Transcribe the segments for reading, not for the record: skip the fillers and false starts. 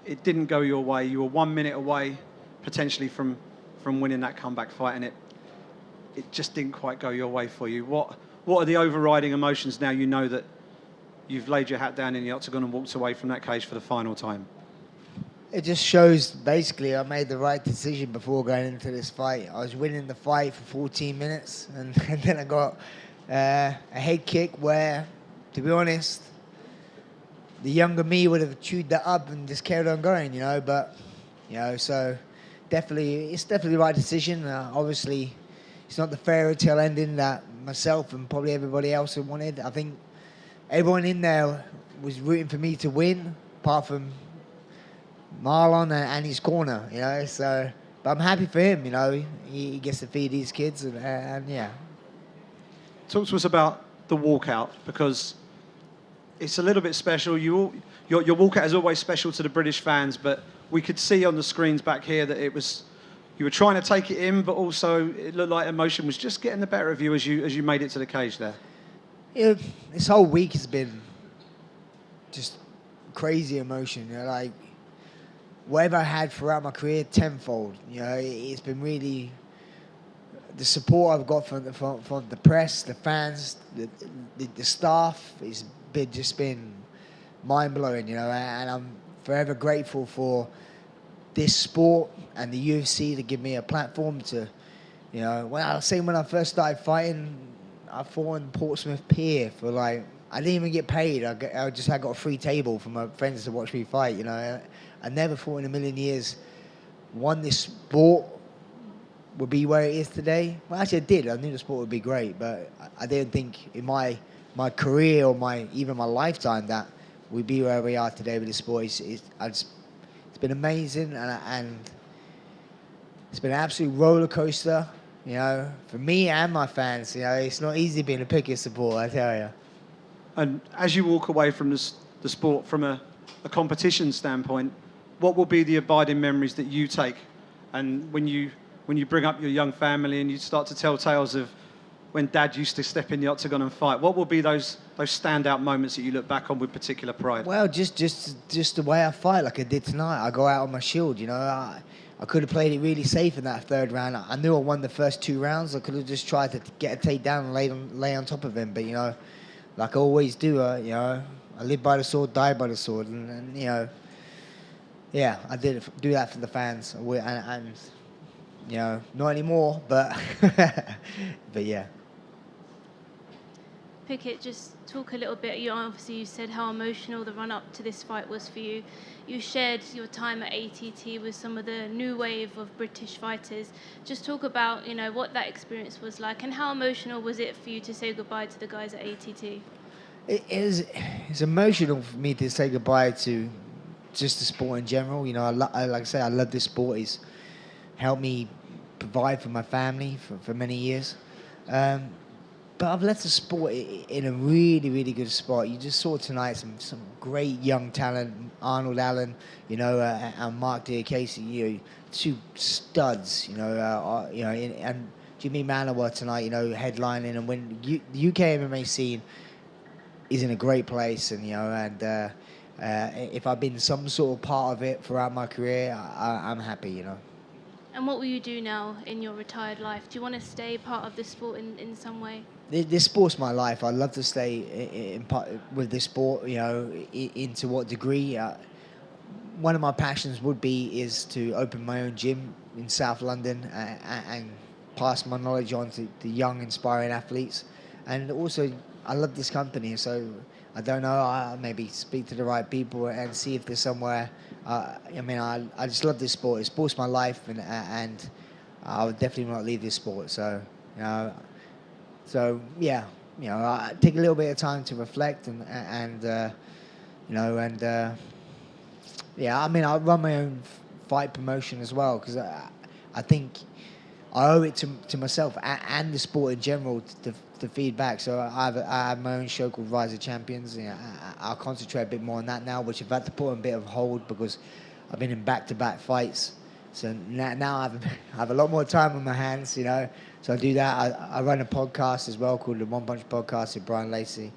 it didn't go your way. You were 1 minute away, potentially from winning that comeback fight, and it just didn't quite go your way for you. What are the overriding emotions now you know that you've laid your hat down in the octagon and walked away from that cage for the final time? It just shows basically I made the right decision before going into this fight. I was winning the fight for 14 minutes, and then I got a head kick where, to be honest, the younger me would have chewed that up and just carried on going, But, so it's definitely the right decision. Obviously, it's not the fairy tale ending that myself and probably everybody else had wanted. I think everyone in there was rooting for me to win, apart from Marlon and his corner, So, but I'm happy for him, He gets to feed these kids, and yeah. Talk to us about the walkout, because it's a little bit special. Your walkout is always special to the British fans, but we could see on the screens back here that you were trying to take it in, but also it looked like emotion was just getting the better of you as you made it to the cage there. Yeah, this whole week has been just crazy emotion, like whatever I had throughout my career, tenfold. It's been really the support I've got from the press, the fans, the staff. It's been mind blowing, and I'm forever grateful for this sport and the UFC to give me a platform to, when I first started fighting, I fought in Portsmouth Pier for I didn't even get paid. I got a free table for my friends to watch me fight. I never thought in a million years this sport would be where it is today. Well, actually, I did. I knew the sport would be great, but I didn't think in my career or even my lifetime that we'd be where we are today with this sport. It's been amazing, and it's been an absolute roller coaster. For me and my fans. It's not easy being a Pickett supporter, I tell you. And as you walk away from the sport from a competition standpoint, what will be the abiding memories that you take? And when you bring up your young family and you start to tell tales of when Dad used to step in the octagon and fight, what will be those standout moments that you look back on with particular pride? Well, just the way I fight, like I did tonight. I go out on my shield. I could have played it really safe in that third round. I knew I won the first 2 rounds. I could have just tried to get a takedown and lay on top of him. But like I always do, I live by the sword, die by the sword, and yeah, I did do that for the fans, and not anymore, but but yeah. Pickett, just talk a little bit. You said how emotional the run-up to this fight was for you. You shared your time at ATT with some of the new wave of British fighters. Just talk about, what that experience was like, and how emotional was it for you to say goodbye to the guys at ATT? It's emotional for me to say goodbye to just the sport in general. Like I say, I love this sport. It's helped me provide for my family for many years. But I've left the sport in a really, really good spot. You just saw tonight some great young talent, Arnold Allen, and Mark Diakese, 2 studs, and Jimmy Manawa tonight, headlining. And when the UK MMA scene is in a great place, and if I've been some sort of part of it throughout my career, I'm happy, And what will you do now in your retired life? Do you want to stay part of the sport in some way? This sport's my life. I'd love to stay in part with this sport, into what degree. One of my passions is to open my own gym in South London and pass my knowledge on to the young, inspiring athletes. And also, I love this company, so I don't know, I'll maybe speak to the right people and see if there's somewhere. I just love this sport. This sport's my life, and I would definitely not leave this sport. So, yeah, I take a little bit of time to reflect yeah, I run my own fight promotion as well, because I think I owe it to myself and the sport in general to feed back. So I have my own show called Rise of Champions. I'll concentrate a bit more on that now, which I've had to put on a bit of hold because I've been in back-to-back fights. So now I have a lot more time on my hands, So I do that. I run a podcast as well called the One Punch Podcast with Brian Lacey.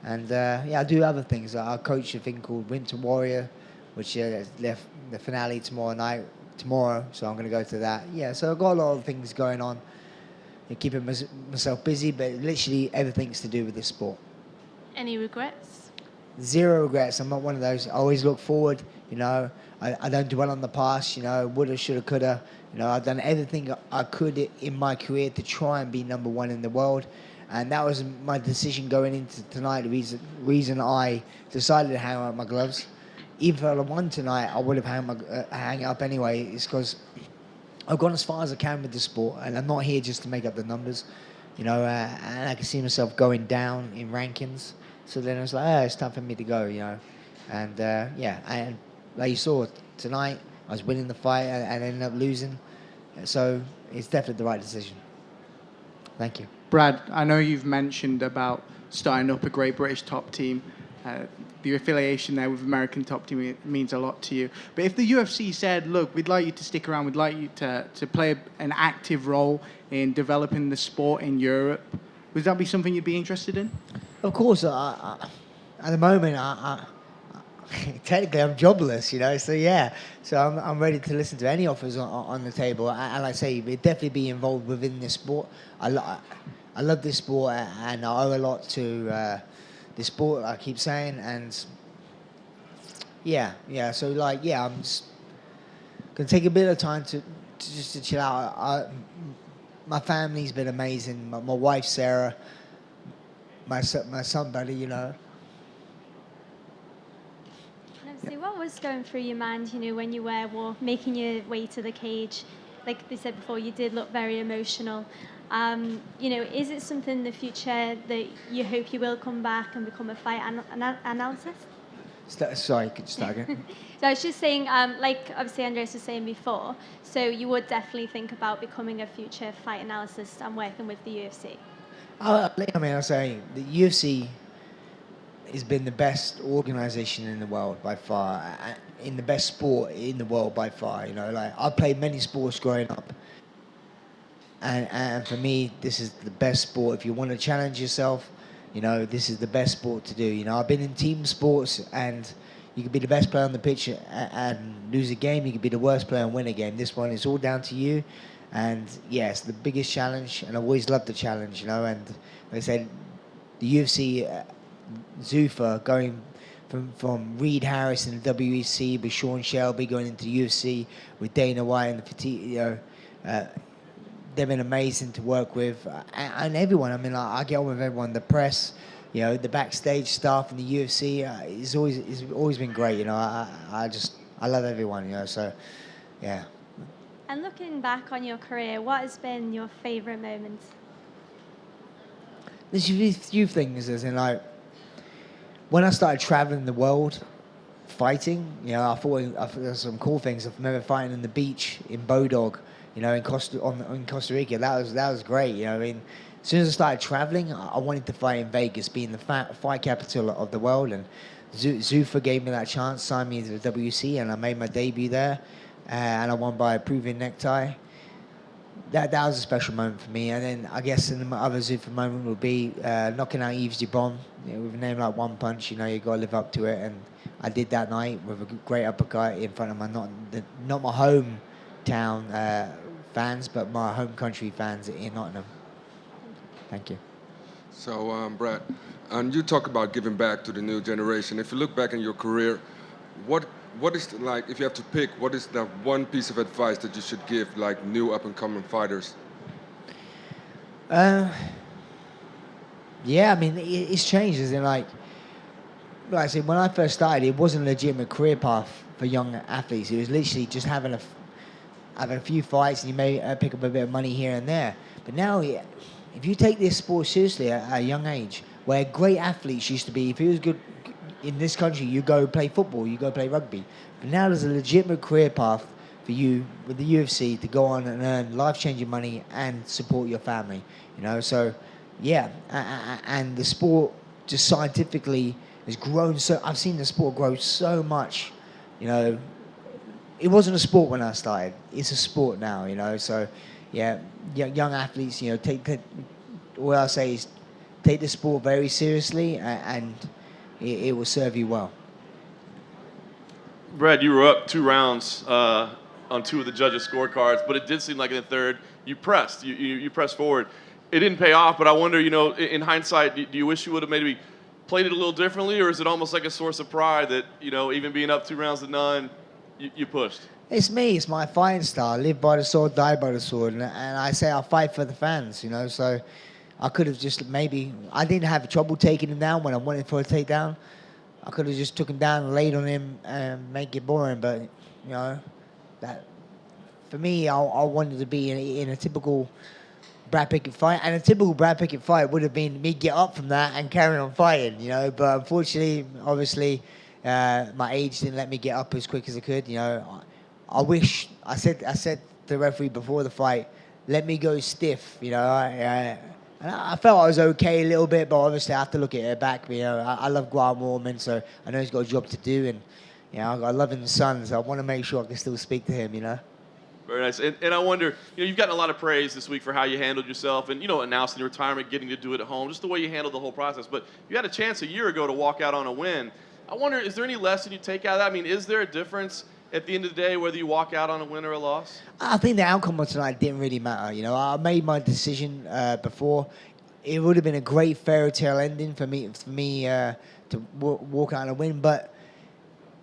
And I do other things. I coach a thing called Winter Warrior, which left the finale tomorrow, so I'm going to go to that. Yeah, so I've got a lot of things going on. Keeping myself busy, but literally everything's to do with this sport. Any regrets? Zero regrets. I'm not one of those. I always look forward. I don't dwell on the past. Woulda, shoulda, coulda. I've done everything I could in my career to try and be number one in the world, and that was my decision going into tonight. The reason I decided to hang up my gloves, even if I won tonight, I would have hang it up anyway. It's because I've gone as far as I can with the sport, and I'm not here just to make up the numbers, and I can see myself going down in rankings. So then I was like, it's time for me to go, and and like you saw tonight, I was winning the fight and ended up losing, so it's definitely the right decision. Thank you. Brad, I know you've mentioned about starting up a Great British Top Team. The affiliation there with American Top Team means a lot to you. But if the UFC said, look, we'd like you to stick around, we'd like you to play an active role in developing the sport in Europe, would that be something you'd be interested in? Of course, at the moment, technically I'm jobless, so yeah. So I'm ready to listen to any offers on the table. And like I say, we'd definitely be involved within this sport. I love this sport, and I owe a lot to this sport, I keep saying. And yeah. So I'm just gonna take a bit of time to chill out. My family's been amazing. My wife Sarah, my son Buddy, So what was going through your mind, when you were making your way to the cage? Like they said before, you did look very emotional. Is it something in the future that you hope you will come back and become a fight analyst? Sorry, could you start again? So I was just saying, like obviously Andreas was saying before, so you would definitely think about becoming a future fight analyst and working with the UFC? I say the UFC has been the best organization in the world by far, in the best sport in the world by far. I played many sports growing up, and for me, this is the best sport. If you want to challenge yourself, this is the best sport to do. I've been in team sports, and you could be the best player on the pitch and lose a game. You could be the worst player and win a game. This one is all down to you. And yes, the biggest challenge, and I always loved the challenge, And like I said, the UFC, Zuffa going from Reed Harris in the WEC with Sean Shelby going into UFC with Dana White and the fatigue, they've been amazing to work with, and everyone. I get on with everyone. The press, the backstage staff in the UFC it's always been great. I love everyone. So yeah. And looking back on your career, what has been your favourite moment? There's a few things, as in when I started traveling the world, fighting, I thought there's some cool things. I remember fighting on the beach in Bodog, in Costa Rica. That was great. As soon as I started traveling, I wanted to fight in Vegas, being the fight capital of the world. And Zuffa gave me that chance, signed me to the WC, and I made my debut there. And I won by a proving necktie. That was a special moment for me. And then I guess my other Zuffa moment would be knocking out Yves Dubon. With a name like One Punch, you got to live up to it. And I did that night with a great uppercut in front of my not my hometown fans, but my home country fans in Nottingham. Thank you. So, Brad, and you talk about giving back to the new generation. If you look back in your career, what is if you have to pick, what is the one piece of advice that you should give new up and coming fighters? It's changed. As in like I said, when I first started, it wasn't a legitimate career path for young athletes. It was literally just having a few fights, and you may pick up a bit of money here and there. But now, if you take this sport seriously at a young age, where great athletes used to be, if he was good in this country, you go play football, you go play rugby. But now there's a legitimate career path for you with the UFC to go on and earn life-changing money and support your family. So yeah, and the sport just scientifically has grown. So I've seen the sport grow so much. It wasn't a sport when I started. It's a sport now. So yeah, young athletes, all I say is take the sport very seriously, and it will serve you well. Brad, you were up 2 rounds on 2 of the judges' scorecards, but it did seem like in the third you pressed. You pressed forward. It didn't pay off, but I wonder, in hindsight, do you wish you would have maybe played it a little differently, or is it almost like a source of pride that, even being up 2 rounds to none, you pushed? It's me. It's my fighting style. I live by the sword, die by the sword, and I say I fight for the fans. So I could have just I didn't have trouble taking him down when I wanted for a takedown. I could have just took him down and laid on him and make it boring. But that for me, I wanted to be in a typical Brad Pickett fight, and a typical Brad Pickett fight would have been me get up from that and carry on fighting. But unfortunately, obviously, my age didn't let me get up as quick as I could. I wish I said to the referee before the fight, let me go stiff. And I felt I was okay a little bit, but obviously I have to look at it back. I love Grant Warman, so I know he's got a job to do, and I've got a loving son, so I want to make sure I can still speak to him. Very nice. And I wonder, you've gotten a lot of praise this week for how you handled yourself and, announcing your retirement, getting to do it at home, just the way you handled the whole process. But you had a chance a year ago to walk out on a win. I wonder, is there any lesson you take out of that? I mean, is there a difference at the end of the day whether you walk out on a win or a loss? I think the outcome of tonight didn't really matter. I made my decision before. It would have been a great fairy tale ending for me to walk out and win, but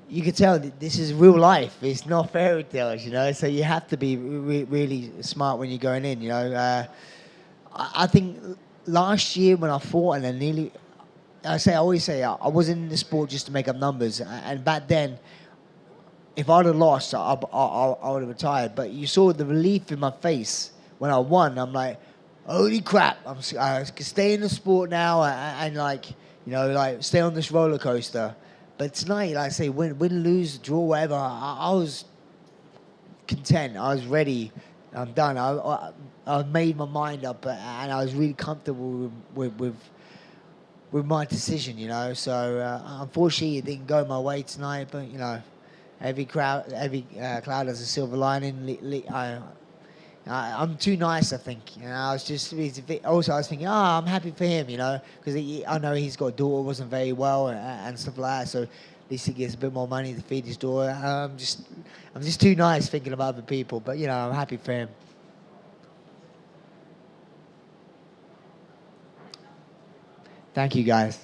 you can tell that this is real life. It's not fairy tales, So you have to be really smart when you're going in. I think last year when I fought and I always say I wasn't in the sport just to make up numbers, and back then, if I'd have lost, I would have retired. But you saw the relief in my face when I won. I'm like, holy crap! I can stay in the sport now and stay on this roller coaster. But tonight, like I say, win, lose, draw, whatever, I was content. I was ready. I'm done. I made my mind up, and I was really comfortable with my decision. So unfortunately, it didn't go my way tonight. But every cloud has a silver lining. I'm too nice, I think. I was thinking, I'm happy for him, because I know he's got a daughter, wasn't very well, and stuff like that. So at least he gets a bit more money to feed his daughter. I'm just too nice thinking about other people, but I'm happy for him. Thank you, guys.